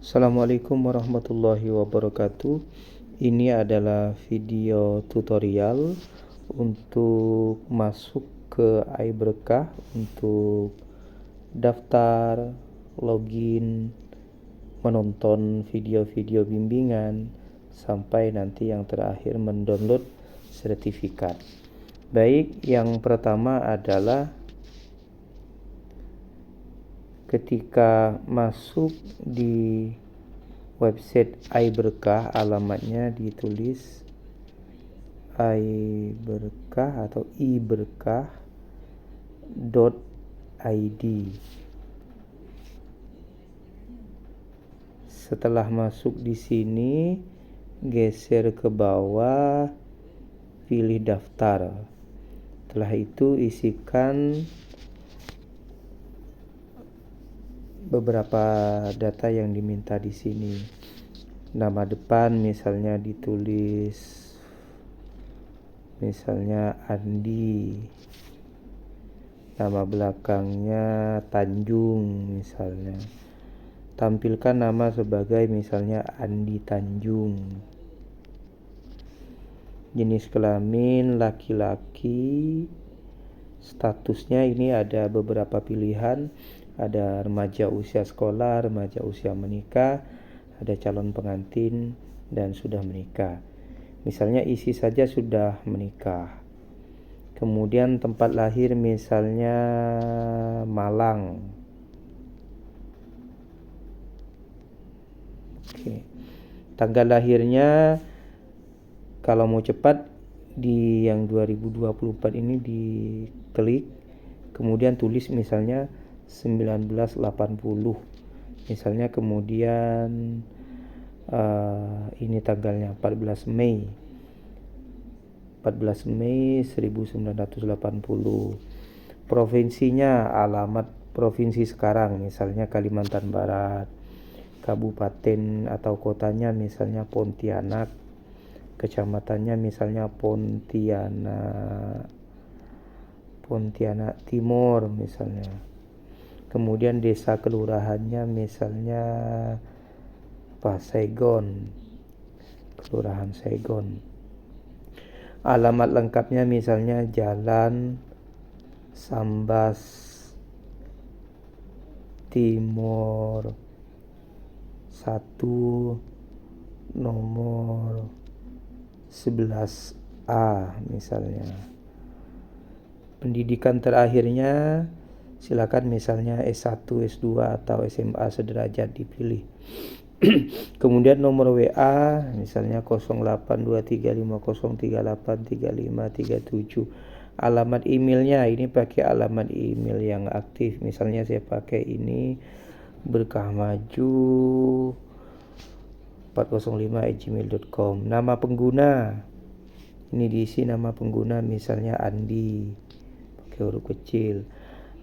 Assalamualaikum warahmatullahi wabarakatuh. Ini adalah video tutorial untuk masuk ke iBerkah untuk daftar, login, menonton video-video bimbingan sampai nanti yang terakhir mendownload sertifikat. Baik, yang pertama adalah ketika masuk di website iBerkah, alamatnya ditulis iBerkah atau iberkah.id. Setelah masuk di sini, geser ke bawah, pilih daftar. Setelah itu isikan beberapa data yang diminta di sini. Nama depan misalnya ditulis Andi. Nama belakangnya Tanjung misalnya. Tampilkan nama sebagai misalnya Andi Tanjung. Jenis kelamin laki-laki. Statusnya ini ada beberapa pilihan. Ada remaja usia sekolah, remaja usia menikah, ada calon pengantin, dan sudah menikah. Misalnya isi saja sudah menikah. Kemudian tempat lahir misalnya Malang. Oke. Tanggal lahirnya kalau mau cepat di yang 2024 ini diklik, kemudian tulis misalnya 1980 misalnya, kemudian ini tanggalnya 14 Mei 1980. Provinsinya, alamat provinsi sekarang misalnya Kalimantan Barat. Kabupaten atau kotanya misalnya Pontianak. Kecamatannya misalnya Pontianak Timur misalnya. Kemudian desa kelurahannya misalnya Saigon, Kelurahan Saigon. Alamat lengkapnya misalnya Jalan Sambas Timur 1 nomor 11A misalnya. Pendidikan terakhirnya silakan misalnya S1, S2 atau SMA sederajat dipilih. Kemudian nomor WA misalnya 082350383537. Alamat emailnya ini pakai alamat email yang aktif. Misalnya saya pakai ini berkahmaju405@gmail.com. Nama pengguna ini diisi nama pengguna misalnya Andi pakai huruf kecil.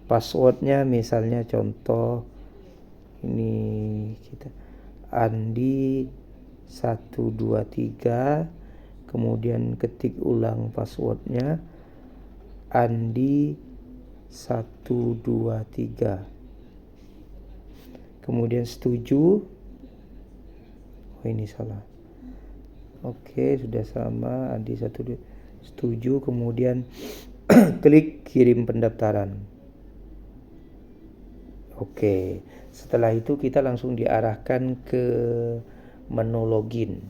Passwordnya misalnya contoh ini kita Andi 123, kemudian ketik ulang passwordnya Andi 123, kemudian setuju. Ini salah. Oke, sudah sama Andi 123, setuju, kemudian klik kirim pendaftaran. Oke, setelah itu kita langsung diarahkan ke menu login.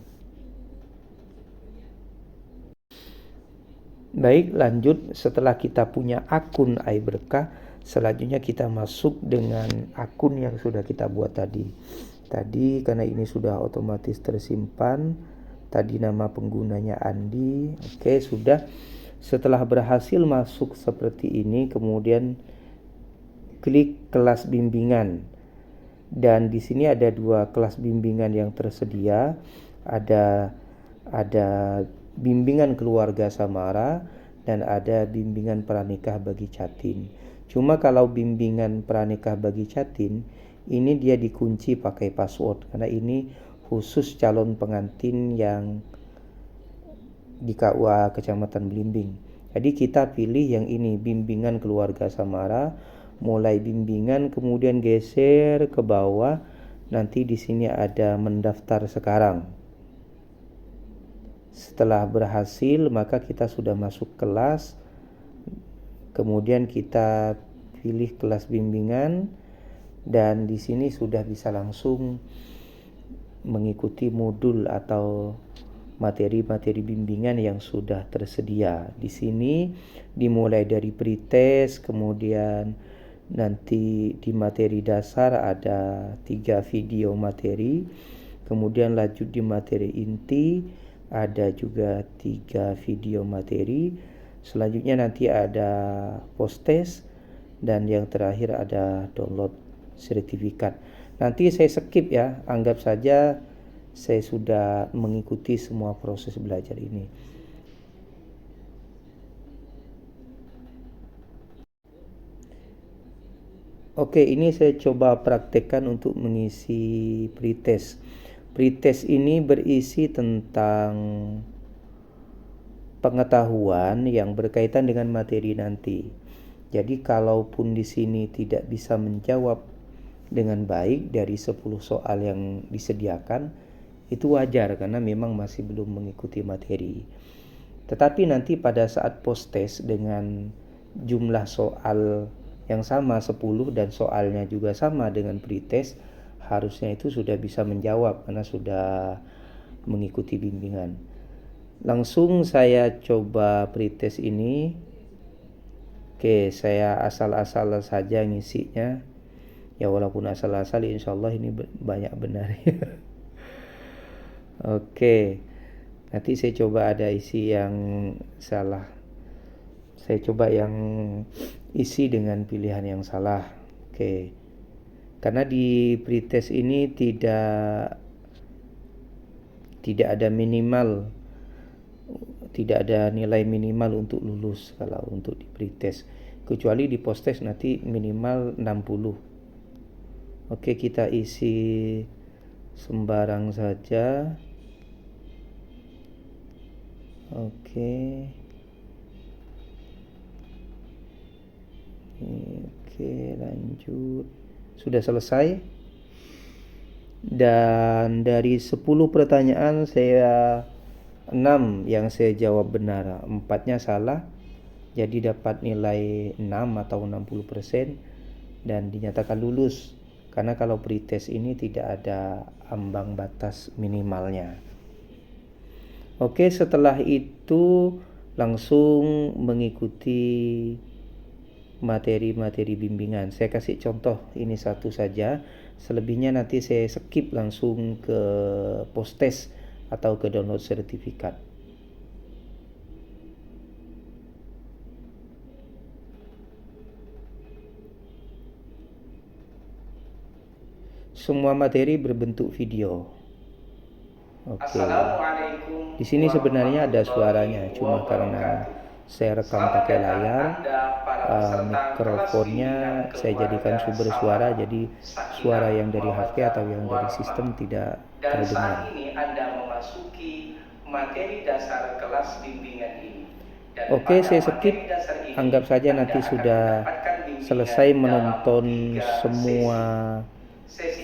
Baik, lanjut. Setelah kita punya akun iBerkah, selanjutnya kita masuk dengan akun yang sudah kita buat tadi. Karena ini sudah otomatis tersimpan, tadi nama penggunanya Andi. Oke, sudah. Setelah berhasil masuk seperti ini, kemudian klik kelas bimbingan. Dan di sini ada 2 kelas bimbingan yang tersedia. Ada bimbingan keluarga Samara dan ada bimbingan pranikah bagi Catin. Cuma kalau bimbingan pranikah bagi Catin ini dia dikunci pakai password karena ini khusus calon pengantin yang di KUA Kecamatan Belimbing. Jadi kita pilih yang ini, bimbingan keluarga Samara. Mulai bimbingan kemudian geser ke bawah nanti di sini ada mendaftar sekarang. Setelah berhasil, maka kita sudah masuk kelas. Kemudian kita pilih kelas bimbingan dan di sini sudah bisa langsung mengikuti modul atau materi-materi bimbingan yang sudah tersedia. Di sini dimulai dari pretest, kemudian nanti di materi dasar ada 3 video materi, kemudian lanjut di materi inti ada juga 3 video materi, selanjutnya nanti ada post test, dan yang terakhir ada download sertifikat. Nanti saya skip ya, anggap saja saya sudah mengikuti semua proses belajar ini. Oke, ini saya coba praktekkan untuk mengisi pretest. Pretest ini berisi tentang pengetahuan yang berkaitan dengan materi nanti. Jadi kalaupun di sini tidak bisa menjawab dengan baik dari 10 soal yang disediakan, itu wajar karena memang masih belum mengikuti materi. Tetapi nanti pada saat post test dengan jumlah soal yang sama 10 dan soalnya juga sama dengan pretest, harusnya itu sudah bisa menjawab karena sudah mengikuti bimbingan. Langsung saya coba pretest ini. Oke, saya asal-asal saja ngisinya. Ya walaupun asal-asal, insya Allah ini banyak benar. Oke, nanti saya coba ada isi yang salah. Saya coba yang isi dengan pilihan yang salah. Oke, karena di pretest ini tidak ada minimal, tidak ada nilai minimal untuk lulus kalau untuk di pretest, kecuali di post test nanti minimal 60. Oke, kita isi sembarang saja. Oke, lanjut. Sudah selesai. Dan dari 10 pertanyaan saya 6 yang saya jawab benar, 4-nya salah. Jadi dapat nilai 6 atau 60% dan dinyatakan lulus. Karena kalau pretest ini tidak ada ambang batas minimalnya. Oke, setelah itu langsung mengikuti materi-materi bimbingan. Saya kasih contoh ini satu saja. Selebihnya nanti saya skip langsung ke post test atau ke download sertifikat. Semua materi berbentuk video. Oke. Di sini sebenarnya ada suaranya, cuma karena saya rekam pakai layar, mikrofonnya saya jadikan sumber suara, jadi suara yang dari HP atau yang dari sistem tidak terdengar. Dan saat ini Anda memasuki materi dasar kelas bimbingan ini. Oke, saya skip. Anggap saja nanti sudah selesai menonton semua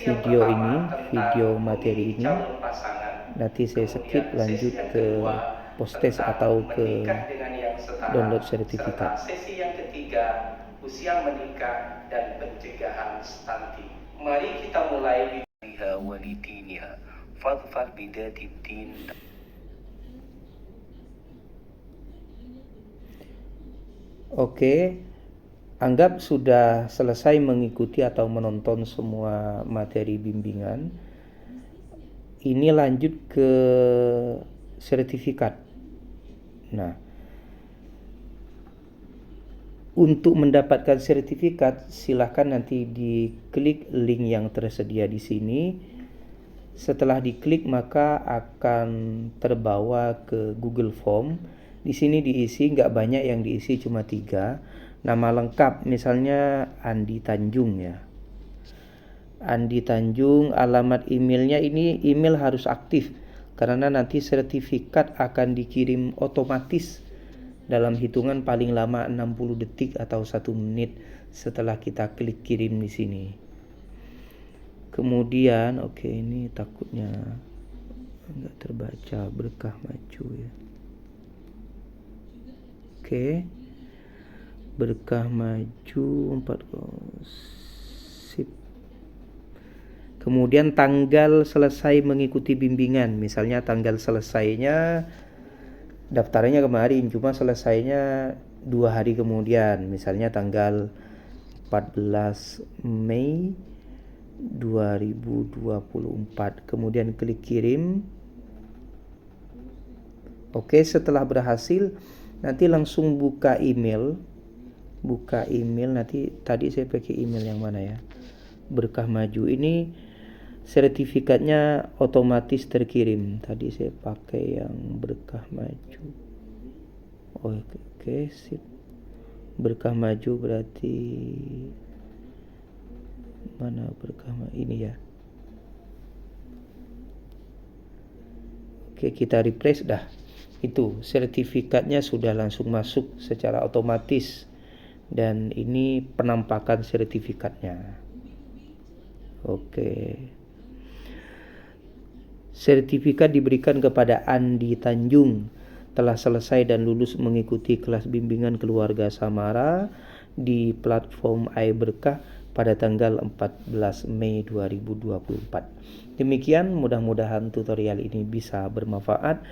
video ini, video materi ini. Nanti saya skip lanjut ke post test atau ke download sertifikat. Sesi yang ketiga, usia menikah dan pencegahan stunting. Mari kita mulai biha walidiniha fadfar bidati din. Oke, anggap sudah selesai mengikuti atau menonton semua materi bimbingan. Ini lanjut ke sertifikat. Nah, untuk mendapatkan sertifikat, silahkan nanti diklik link yang tersedia di sini. Setelah diklik maka akan terbawa ke Google Form. Di sini diisi, nggak banyak yang diisi, cuma 3. Nama lengkap, misalnya Andi Tanjung ya. Andi Tanjung, alamat emailnya ini email harus aktif karena nanti sertifikat akan dikirim otomatis dalam hitungan paling lama 60 detik atau 1 menit setelah kita klik kirim di sini. Kemudian oke, ini takutnya enggak terbaca berkah maju ya. Oke. Berkah maju 4 sip. Kemudian tanggal selesai mengikuti bimbingan, misalnya tanggal selesainya daftarnya kemarin, cuma selesainya 2 hari kemudian, misalnya tanggal 14 Mei 2024. Kemudian klik kirim. Oke, setelah berhasil nanti langsung buka email. Nanti tadi saya pakai email yang mana ya? Berkah maju ini sertifikatnya otomatis terkirim. Tadi saya pakai yang berkah maju. Oke, sip. Berkah maju berarti mana berkah ini ya. Oke, kita refresh dah. Itu sertifikatnya sudah langsung masuk secara otomatis. Dan ini penampakan sertifikatnya. Oke. Sertifikat diberikan kepada Andi Tanjung, telah selesai dan lulus mengikuti kelas bimbingan keluarga Samara di platform iBerkah pada tanggal 14 Mei 2024. Demikian, mudah-mudahan tutorial ini bisa bermanfaat.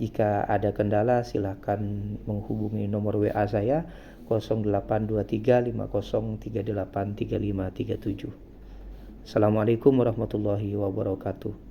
Jika ada kendala silahkan menghubungi nomor WA saya 082350383537. Assalamualaikum warahmatullahi wabarakatuh.